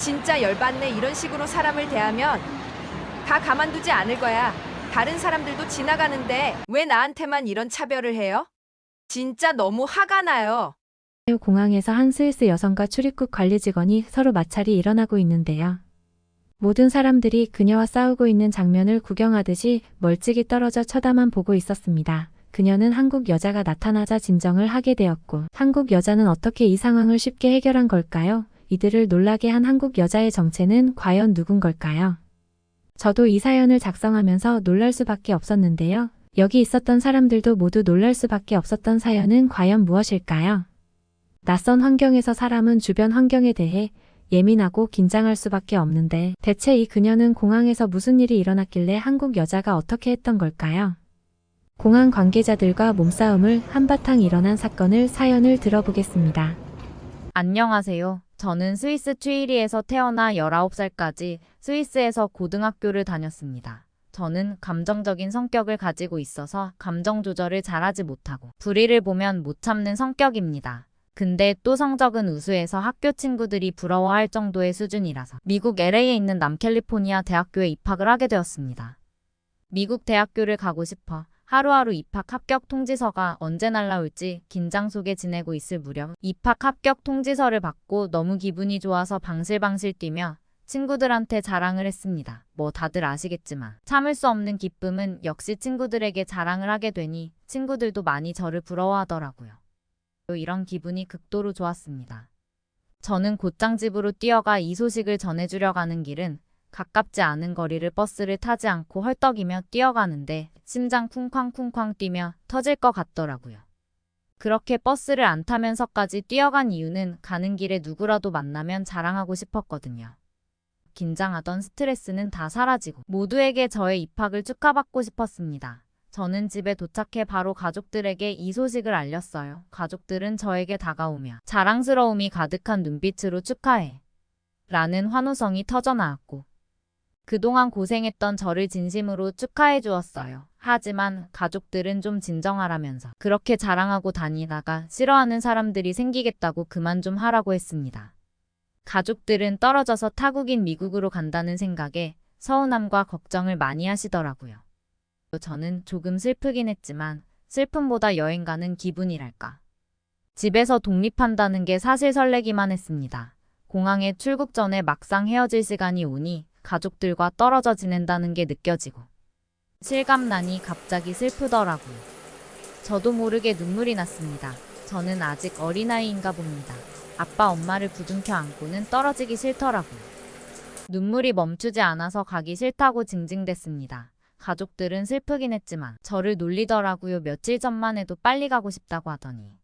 진짜 열받네. 이런 식으로 사람을 대하면 다 가만두지 않을 거야. 다른 사람들도 지나가는데 왜 나한테만 이런 차별을 해요? 진짜 너무 화가 나요. 공항에서 한 스위스 여성과 출입국 관리 직원이 서로 마찰이 일어나고 있는데요. 모든 사람들이 그녀와 싸우고 있는 장면을 구경하듯이 멀찍이 떨어져 쳐다만 보고 있었습니다. 그녀는 한국 여자가 나타나자 진정을 하게 되었고, 한국 여자는 어떻게 이 상황을 쉽게 해결한 걸까요? 이들을 놀라게 한 한국 여자의 정체는 과연 누군 걸까요? 저도 이 사연을 작성하면서 놀랄 수밖에 없었는데요. 여기 있었던 사람들도 모두 놀랄 수밖에 없었던 사연은 과연 무엇일까요? 낯선 환경에서 사람은 주변 환경에 대해 예민하고 긴장할 수밖에 없는데, 대체 이 그녀는 공항에서 무슨 일이 일어났길래 한국 여자가 어떻게 했던 걸까요? 공항 관계자들과 몸싸움을 한바탕 일어난 사연을 들어보겠습니다. 안녕하세요. 저는 스위스 튜이리에서 태어나 19살까지 스위스에서 고등학교를 다녔습니다. 저는 감정적인 성격을 가지고 있어서 감정 조절을 잘하지 못하고 불의를 보면 못 참는 성격입니다. 근데 또 성적은 우수해서 학교 친구들이 부러워할 정도의 수준이라서 미국 LA에 있는 남캘리포니아 대학교에 입학을 하게 되었습니다. 미국 대학교를 가고 싶어 하루하루 입학 합격 통지서가 언제 날라올지 긴장 속에 지내고 있을 무렵 입학 합격 통지서를 받고 너무 기분이 좋아서 방실방실 뛰며 친구들한테 자랑을 했습니다. 뭐 다들 아시겠지만 참을 수 없는 기쁨은 역시 친구들에게 자랑을 하게 되니 친구들도 많이 저를 부러워하더라고요. 이런 기분이 극도로 좋았습니다. 저는 곧장 집으로 뛰어가 이 소식을 전해주려 가는 길은 가깝지 않은 거리를 버스를 타지 않고 헐떡이며 뛰어가는데 심장 쿵쾅쿵쾅 뛰며 터질 것 같더라고요. 그렇게 버스를 안 타면서까지 뛰어간 이유는 가는 길에 누구라도 만나면 자랑하고 싶었거든요. 긴장하던 스트레스는 다 사라지고 모두에게 저의 입학을 축하받고 싶었습니다. 저는 집에 도착해 바로 가족들에게 이 소식을 알렸어요. 가족들은 저에게 다가오며 자랑스러움이 가득한 눈빛으로 축하해 라는 환호성이 터져나왔고, 그동안 고생했던 저를 진심으로 축하해 주었어요. 하지만 가족들은 좀 진정하라면서 그렇게 자랑하고 다니다가 싫어하는 사람들이 생기겠다고 그만 좀 하라고 했습니다. 가족들은 떨어져서 타국인 미국으로 간다는 생각에 서운함과 걱정을 많이 하시더라고요. 저는 조금 슬프긴 했지만 슬픔보다 여행 가는 기분이랄까. 집에서 독립한다는 게 사실 설레기만 했습니다. 공항에 출국 전에 막상 헤어질 시간이 오니 가족들과 떨어져 지낸다는 게 느껴지고 실감나니 갑자기 슬프더라고요. 저도 모르게 눈물이 났습니다. 저는 아직 어린아이인가 봅니다. 아빠 엄마를 부둥켜 안고는 떨어지기 싫더라고요. 눈물이 멈추지 않아서 가기 싫다고 징징댔습니다. 가족들은 슬프긴 했지만 저를 놀리더라고요. 며칠 전만 해도 빨리 가고 싶다고 하더니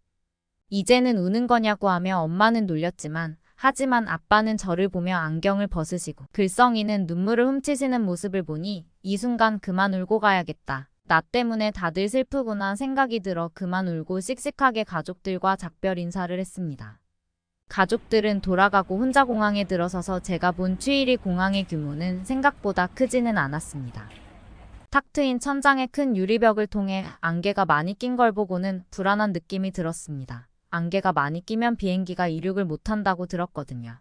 이제는 우는 거냐고 하며 엄마는 놀렸지만, 하지만 아빠는 저를 보며 안경을 벗으시고 글썽이는 눈물을 훔치시는 모습을 보니 이 순간 그만 울고 가야겠다. 나 때문에 다들 슬프구나 생각이 들어 그만 울고 씩씩하게 가족들과 작별 인사를 했습니다. 가족들은 돌아가고 혼자 공항에 들어서서 제가 본 튜이리 공항의 규모는 생각보다 크지는 않았습니다. 탁 트인 천장에 큰 유리벽을 통해 안개가 많이 낀 걸 보고는 불안한 느낌이 들었습니다. 안개가 많이 끼면 비행기가 이륙을 못한다고 들었거든요.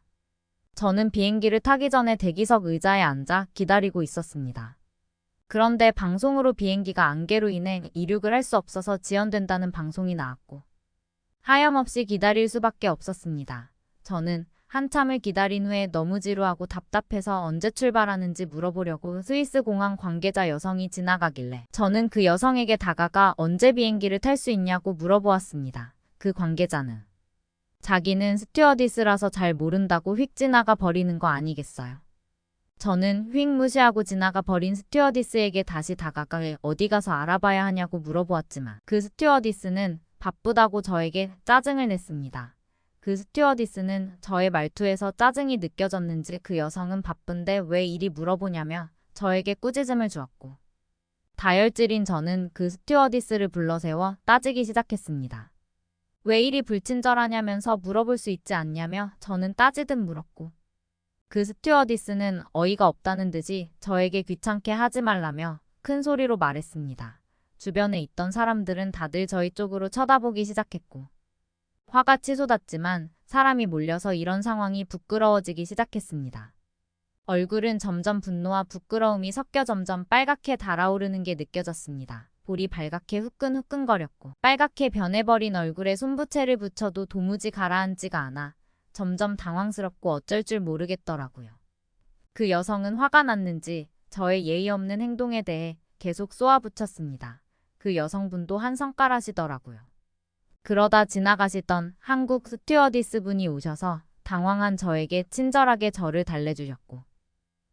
저는 비행기를 타기 전에 대기석 의자에 앉아 기다리고 있었습니다. 그런데 방송으로 비행기가 안개로 인해 이륙을 할 수 없어서 지연된다는 방송이 나왔고 하염없이 기다릴 수밖에 없었습니다. 저는 한참을 기다린 후에 너무 지루하고 답답해서 언제 출발하는지 물어보려고 스위스 공항 관계자 여성이 지나가길래 저는 그 여성에게 다가가 언제 비행기를 탈 수 있냐고 물어보았습니다. 그 관계자는 자기는 스튜어디스라서 잘 모른다고 휙 지나가 버리는 거 아니겠어요. 저는 휙 무시하고 지나가 버린 스튜어디스에게 다시 다가가 어디 가서 알아봐야 하냐고 물어보았지만 그 스튜어디스는 바쁘다고 저에게 짜증을 냈습니다. 그 스튜어디스는 저의 말투에서 짜증이 느껴졌는지 그 여성은 바쁜데 왜 이리 물어보냐며 저에게 꾸짖음을 주었고, 다혈질인 저는 그 스튜어디스를 불러세워 따지기 시작했습니다. 왜 이리 불친절하냐면서 물어볼 수 있지 않냐며 저는 따지듯 물었고, 그 스튜어디스는 어이가 없다는 듯이 저에게 귀찮게 하지 말라며 큰 소리로 말했습니다. 주변에 있던 사람들은 다들 저희 쪽으로 쳐다보기 시작했고 화가 치솟았지만 사람이 몰려서 이런 상황이 부끄러워지기 시작했습니다. 얼굴은 점점 분노와 부끄러움이 섞여 점점 빨갛게 달아오르는 게 느껴졌습니다. 볼이 발갛게 후끈후끈거렸고 빨갛게 변해버린 얼굴에 손부채를 붙여도 도무지 가라앉지가 않아 점점 당황스럽고 어쩔 줄 모르겠더라고요. 그 여성은 화가 났는지 저의 예의 없는 행동에 대해 계속 쏘아붙였습니다. 그 여성분도 한성깔하시더라고요. 그러다 지나가시던 한국 스튜어디스 분이 오셔서 당황한 저에게 친절하게 저를 달래주셨고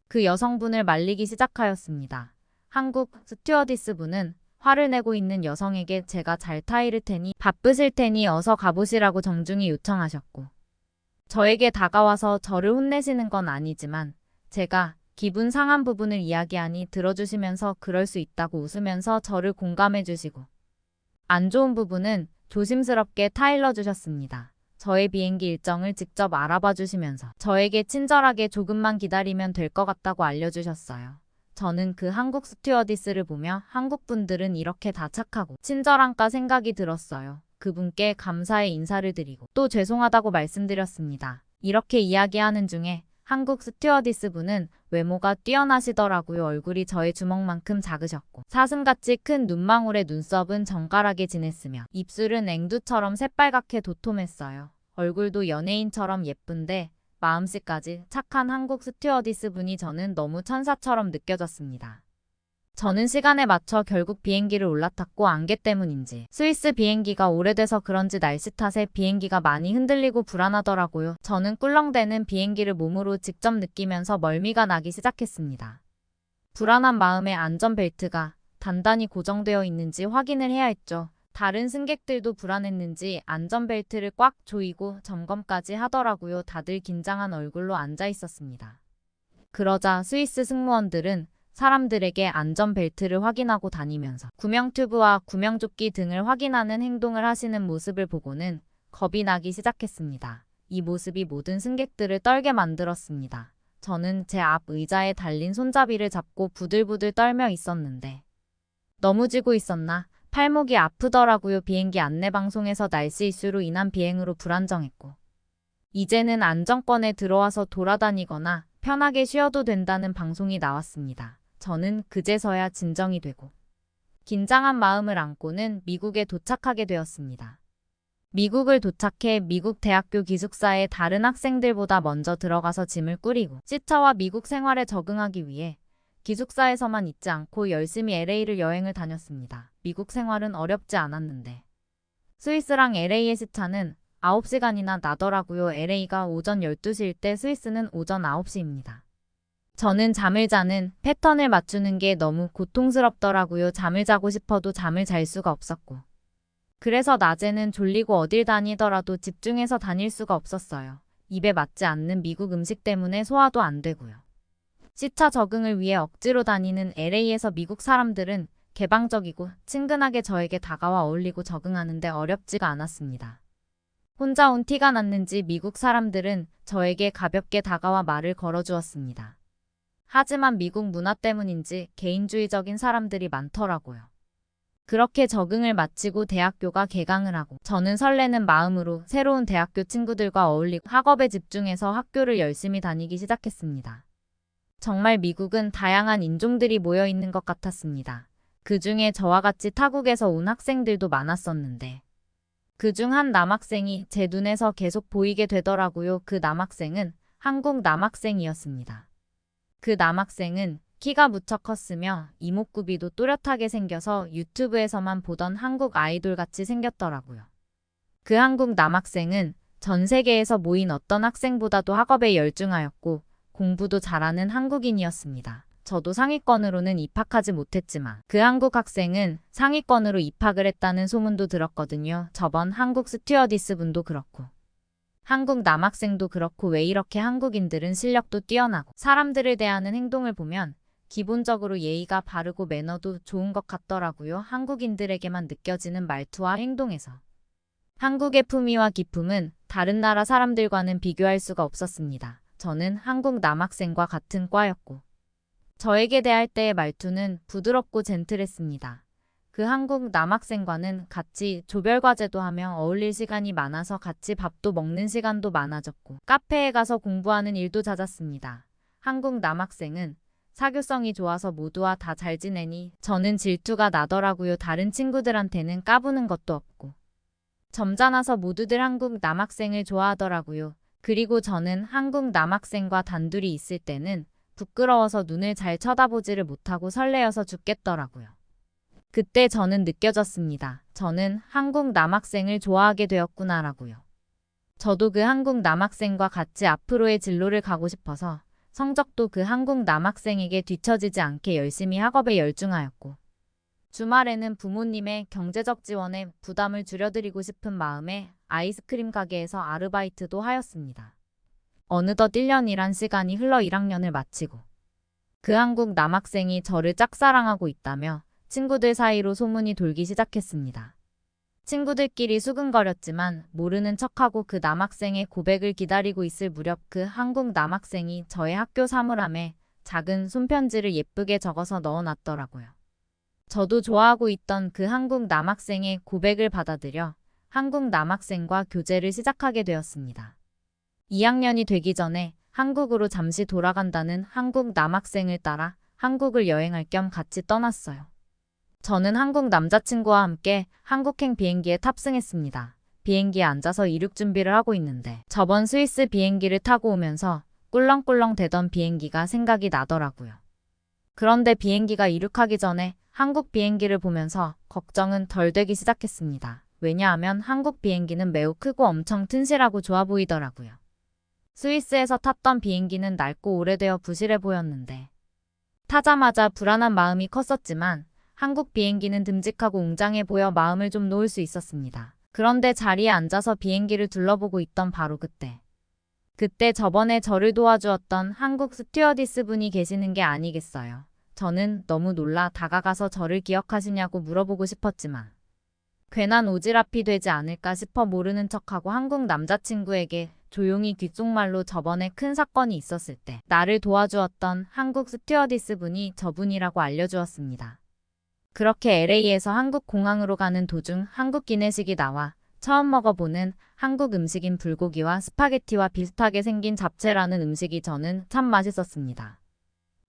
그 여성분을 말리기 시작하였습니다. 한국 스튜어디스 분은 화를 내고 있는 여성에게 제가 잘 타이를 테니 바쁘실 테니 어서 가보시라고 정중히 요청하셨고 저에게 다가와서 저를 혼내시는 건 아니지만 제가 기분 상한 부분을 이야기하니 들어주시면서 그럴 수 있다고 웃으면서 저를 공감해 주시고 안 좋은 부분은 조심스럽게 타일러 주셨습니다. 저의 비행기 일정을 직접 알아봐 주시면서 저에게 친절하게 조금만 기다리면 될 것 같다고 알려주셨어요. 저는 그 한국 스튜어디스를 보며 한국 분들은 이렇게 다 착하고 친절한가 생각이 들었어요. 그분께 감사의 인사를 드리고 또 죄송하다고 말씀드렸습니다. 이렇게 이야기하는 중에 한국 스튜어디스 분은 외모가 뛰어나시더라고요. 얼굴이 저의 주먹만큼 작으셨고 사슴같이 큰 눈망울에 눈썹은 정갈하게 지냈으며 입술은 앵두처럼 새빨갛게 도톰했어요. 얼굴도 연예인처럼 예쁜데 마음씨까지 착한 한국 스튜어디스 분이 저는 너무 천사처럼 느껴졌습니다. 저는 시간에 맞춰 결국 비행기를 올라탔고 안개 때문인지 스위스 비행기가 오래돼서 그런지 날씨 탓에 비행기가 많이 흔들리고 불안하더라고요. 저는 꿀렁대는 비행기를 몸으로 직접 느끼면서 멀미가 나기 시작했습니다. 불안한 마음에 안전벨트가 단단히 고정되어 있는지 확인을 해야 했죠. 다른 승객들도 불안했는지 안전벨트를 꽉 조이고 점검까지 하더라고요. 다들 긴장한 얼굴로 앉아 있었습니다. 그러자 스위스 승무원들은 사람들에게 안전벨트를 확인하고 다니면서 구명튜브와 구명조끼 등을 확인하는 행동을 하시는 모습을 보고는 겁이 나기 시작했습니다. 이 모습이 모든 승객들을 떨게 만들었습니다. 저는 제 앞 의자에 달린 손잡이를 잡고 부들부들 떨며 있었는데 넘어지고 있었나? 팔목이 아프더라고요. 비행기 안내방송에서 날씨 이슈로 인한 비행으로 불안정했고 이제는 안정권에 들어와서 돌아다니거나 편하게 쉬어도 된다는 방송이 나왔습니다. 저는 그제서야 진정이 되고 긴장한 마음을 안고는 미국에 도착하게 되었습니다. 미국을 도착해 미국 대학교 기숙사에 다른 학생들보다 먼저 들어가서 짐을 꾸리고 시차와 미국 생활에 적응하기 위해 기숙사에서만 있지 않고 열심히 LA를 여행을 다녔습니다. 미국 생활은 어렵지 않았는데 스위스랑 LA의 시차는 9시간이나 나더라고요. LA가 오전 12시일 때 스위스는 오전 9시입니다. 저는 잠을 자는 패턴을 맞추는 게 너무 고통스럽더라고요. 잠을 자고 싶어도 잠을 잘 수가 없었고 그래서 낮에는 졸리고 어딜 다니더라도 집중해서 다닐 수가 없었어요. 입에 맞지 않는 미국 음식 때문에 소화도 안 되고요. 시차 적응을 위해 억지로 다니는 LA에서 미국 사람들은 개방적이고 친근하게 저에게 다가와 어울리고 적응하는데 어렵지가 않았습니다. 혼자 온 티가 났는지 미국 사람들은 저에게 가볍게 다가와 말을 걸어주었습니다. 하지만 미국 문화 때문인지 개인주의적인 사람들이 많더라고요. 그렇게 적응을 마치고 대학교가 개강을 하고 저는 설레는 마음으로 새로운 대학교 친구들과 어울리고 학업에 집중해서 학교를 열심히 다니기 시작했습니다. 정말 미국은 다양한 인종들이 모여 있는 것 같았습니다. 그 중에 저와 같이 타국에서 온 학생들도 많았었는데 그중 한 남학생이 제 눈에서 계속 보이게 되더라고요. 그 남학생은 한국 남학생이었습니다. 그 남학생은 키가 무척 컸으며 이목구비도 또렷하게 생겨서 유튜브에서만 보던 한국 아이돌 같이 생겼더라고요. 그 한국 남학생은 전 세계에서 모인 어떤 학생보다도 학업에 열중하였고 공부도 잘하는 한국인이었습니다. 저도 상위권으로는 입학하지 못했지만 그 한국 학생은 상위권으로 입학을 했다는 소문도 들었거든요. 저번 한국 스튜어디스 분도 그렇고 한국 남학생도 그렇고 왜 이렇게 한국인들은 실력도 뛰어나고 사람들을 대하는 행동을 보면 기본적으로 예의가 바르고 매너도 좋은 것 같더라고요. 한국인들에게만 느껴지는 말투와 행동에서 한국의 품위와 기품은 다른 나라 사람들과는 비교할 수가 없었습니다. 저는 한국 남학생과 같은 과였고 저에게 대할 때의 말투는 부드럽고 젠틀했습니다. 그 한국 남학생과는 같이 조별과제도 하며 어울릴 시간이 많아서 같이 밥도 먹는 시간도 많아졌고 카페에 가서 공부하는 일도 잦았습니다. 한국 남학생은 사교성이 좋아서 모두와 다 잘 지내니 저는 질투가 나더라고요. 다른 친구들한테는 까부는 것도 없고. 점잖아서 모두들 한국 남학생을 좋아하더라고요. 그리고 저는 한국 남학생과 단둘이 있을 때는 부끄러워서 눈을 잘 쳐다보지를 못하고 설레어서 죽겠더라고요. 그때 저는 느껴졌습니다. 저는 한국 남학생을 좋아하게 되었구나라고요. 저도 그 한국 남학생과 같이 앞으로의 진로를 가고 싶어서 성적도 그 한국 남학생에게 뒤처지지 않게 열심히 학업에 열중하였고 주말에는 부모님의 경제적 지원에 부담을 줄여드리고 싶은 마음에 아이스크림 가게에서 아르바이트도 하였습니다. 어느덧 1년이란 시간이 흘러 1학년을 마치고 그 한국 남학생이 저를 짝사랑하고 있다며 친구들 사이로 소문이 돌기 시작했습니다. 친구들끼리 수근거렸지만 모르는 척하고 그 남학생의 고백을 기다리고 있을 무렵 그 한국 남학생이 저의 학교 사물함에 작은 손편지를 예쁘게 적어서 넣어놨더라고요. 저도 좋아하고 있던 그 한국 남학생의 고백을 받아들여 한국 남학생과 교제를 시작하게 되었습니다. 2학년이 되기 전에 한국으로 잠시 돌아간다는 한국 남학생을 따라 한국을 여행할 겸 같이 떠났어요. 저는 한국 남자친구와 함께 한국행 비행기에 탑승했습니다. 비행기에 앉아서 이륙 준비를 하고 있는데 저번 스위스 비행기를 타고 오면서 꿀렁꿀렁 대던 비행기가 생각이 나더라고요. 그런데 비행기가 이륙하기 전에 한국 비행기를 보면서 걱정은 덜 되기 시작했습니다. 왜냐하면 한국 비행기는 매우 크고 엄청 튼실하고 좋아 보이더라고요. 스위스에서 탔던 비행기는 낡고 오래되어 부실해 보였는데 타자마자 불안한 마음이 컸었지만 한국 비행기는 듬직하고 웅장해 보여 마음을 좀 놓을 수 있었습니다. 그런데 자리에 앉아서 비행기를 둘러보고 있던 바로 그때 저번에 저를 도와주었던 한국 스튜어디스 분이 계시는 게 아니겠어요. 저는 너무 놀라 다가가서 저를 기억하시냐고 물어보고 싶었지만 괜한 오지랖이 되지 않을까 싶어 모르는 척하고 한국 남자친구에게 조용히 귓속말로 저번에 큰 사건이 있었을 때 나를 도와주었던 한국 스튜어디스 분이 저분이라고 알려주었습니다. 그렇게 LA에서 한국 공항으로 가는 도중 한국 기내식이 나와 처음 먹어보는 한국 음식인 불고기와 스파게티와 비슷하게 생긴 잡채라는 음식이 저는 참 맛있었습니다.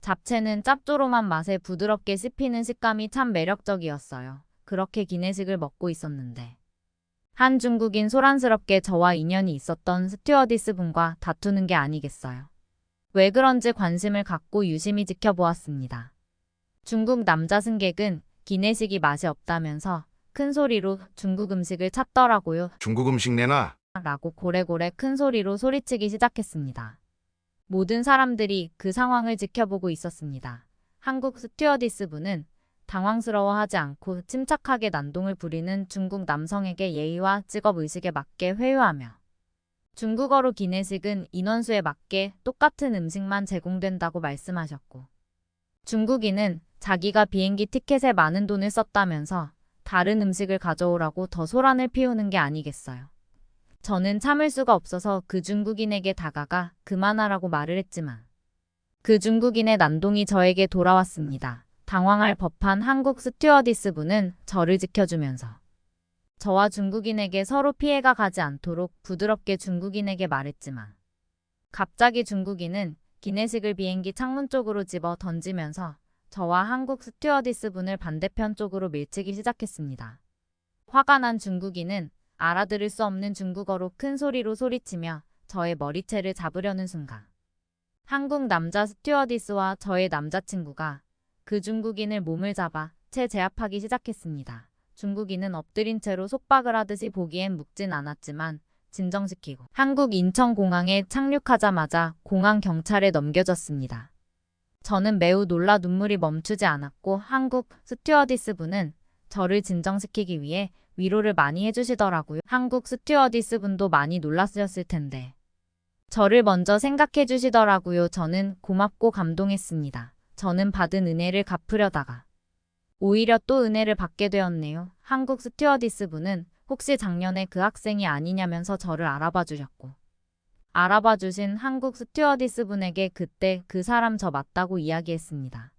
잡채는 짭조름한 맛에 부드럽게 씹히는 식감이 참 매력적이었어요. 그렇게 기내식을 먹고 있었는데 한 중국인 소란스럽게 저와 인연이 있었던 스튜어디스 분과 다투는 게 아니겠어요. 왜 그런지 관심을 갖고 유심히 지켜보았습니다. 중국 남자 승객은 기내식이 맛이 없다면서 큰 소리로 중국 음식을 찾더라고요. 중국 음식 내놔. 라고 고래고래 큰 소리로 소리치기 시작했습니다. 모든 사람들이 그 상황을 지켜보고 있었습니다. 한국 스튜어디스 분은 당황스러워하지 않고 침착하게 난동을 부리는 중국 남성에게 예의와 직업의식에 맞게 회유하며 중국어로 기내식은 인원수에 맞게 똑같은 음식만 제공된다고 말씀하셨고 중국인은 자기가 비행기 티켓에 많은 돈을 썼다면서 다른 음식을 가져오라고 더 소란을 피우는 게 아니겠어요. 저는 참을 수가 없어서 그 중국인에게 다가가 그만하라고 말을 했지만 그 중국인의 난동이 저에게 돌아왔습니다. 당황할 법한 한국 스튜어디스 분은 저를 지켜주면서 저와 중국인에게 서로 피해가 가지 않도록 부드럽게 중국인에게 말했지만 갑자기 중국인은 기내식을 비행기 창문 쪽으로 집어 던지면서 저와 한국 스튜어디스 분을 반대편 쪽으로 밀치기 시작했습니다. 화가 난 중국인은 알아들을 수 없는 중국어로 큰 소리로 소리치며 저의 머리채를 잡으려는 순간 한국 남자 스튜어디스와 저의 남자친구가 그 중국인을 몸을 잡아 채 제압하기 시작했습니다. 중국인은 엎드린 채로 속박을 하듯이 보기엔 묵진 않았지만 진정시키고 한국 인천공항에 착륙하자마자 공항 경찰에 넘겨졌습니다. 저는 매우 놀라 눈물이 멈추지 않았고 한국 스튜어디스 분은 저를 진정시키기 위해 위로를 많이 해주시더라고요. 한국 스튜어디스 분도 많이 놀랐으셨을 텐데 저를 먼저 생각해 주시더라고요. 저는 고맙고 감동했습니다. 저는 받은 은혜를 갚으려다가 오히려 또 은혜를 받게 되었네요. 한국 스튜어디스 분은 혹시 작년에 그 학생이 아니냐면서 저를 알아봐 주셨고 알아봐 주신 한국 스튜어디스 분에게 그때 그 사람 저 맞다고 이야기했습니다.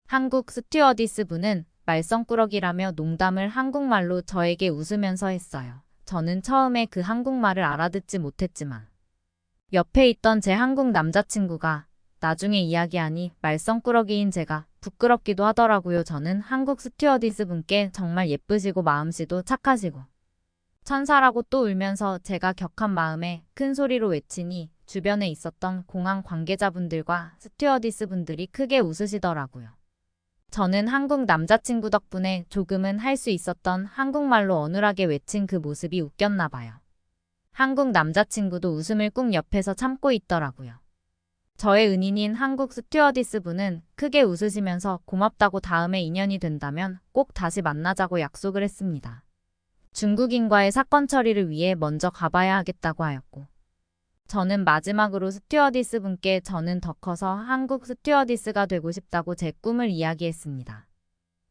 한국 스튜어디스 분은 말썽꾸러기라며 농담을 한국말로 저에게 웃으면서 했어요. 저는 처음에 그 한국말을 알아듣지 못했지만 옆에 있던 제 한국 남자친구가 나중에 이야기하니 말썽꾸러기인 제가 부끄럽기도 하더라고요. 저는 한국 스튜어디스 분께 정말 예쁘시고 마음씨도 착하시고 천사라고 또 울면서 제가 격한 마음에 큰 소리로 외치니 주변에 있었던 공항 관계자분들과 스튜어디스 분들이 크게 웃으시더라고요. 저는 한국 남자친구 덕분에 조금은 할 수 있었던 한국말로 어눌하게 외친 그 모습이 웃겼나 봐요. 한국 남자친구도 웃음을 꾹 옆에서 참고 있더라고요. 저의 은인인 한국 스튜어디스 분은 크게 웃으시면서 고맙다고 다음에 인연이 된다면 꼭 다시 만나자고 약속을 했습니다. 중국인과의 사건 처리를 위해 먼저 가봐야 하겠다고 하였고, 저는 마지막으로 스튜어디스 분께 저는 더 커서 한국 스튜어디스가 되고 싶다고 제 꿈을 이야기했습니다.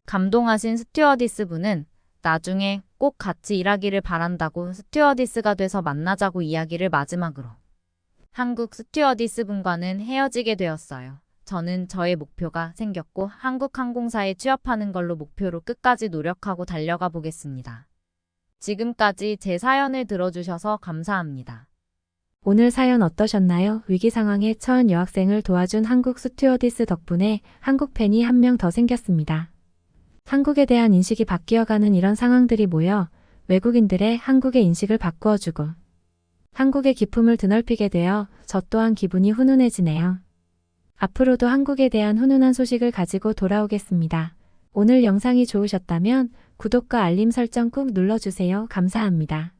감동하신 스튜어디스 분은 나중에 꼭 같이 일하기를 바란다고 스튜어디스가 돼서 만나자고 이야기를 마지막으로 한국 스튜어디스 분과는 헤어지게 되었어요. 저는 저의 목표가 생겼고 한국 항공사에 취업하는 걸로 목표로 끝까지 노력하고 달려가 보겠습니다. 지금까지 제 사연을 들어주셔서 감사합니다. 오늘 사연 어떠셨나요? 위기 상황에 처한 여학생을 도와준 한국 스튜어디스 덕분에 한국 팬이 한 명 더 생겼습니다. 한국에 대한 인식이 바뀌어가는 이런 상황들이 모여 외국인들의 한국의 인식을 바꾸어주고 한국의 기품을 드넓히게 되어 저 또한 기분이 훈훈해지네요. 앞으로도 한국에 대한 훈훈한 소식을 가지고 돌아오겠습니다. 오늘 영상이 좋으셨다면 구독과 알림 설정 꾹 눌러주세요. 감사합니다.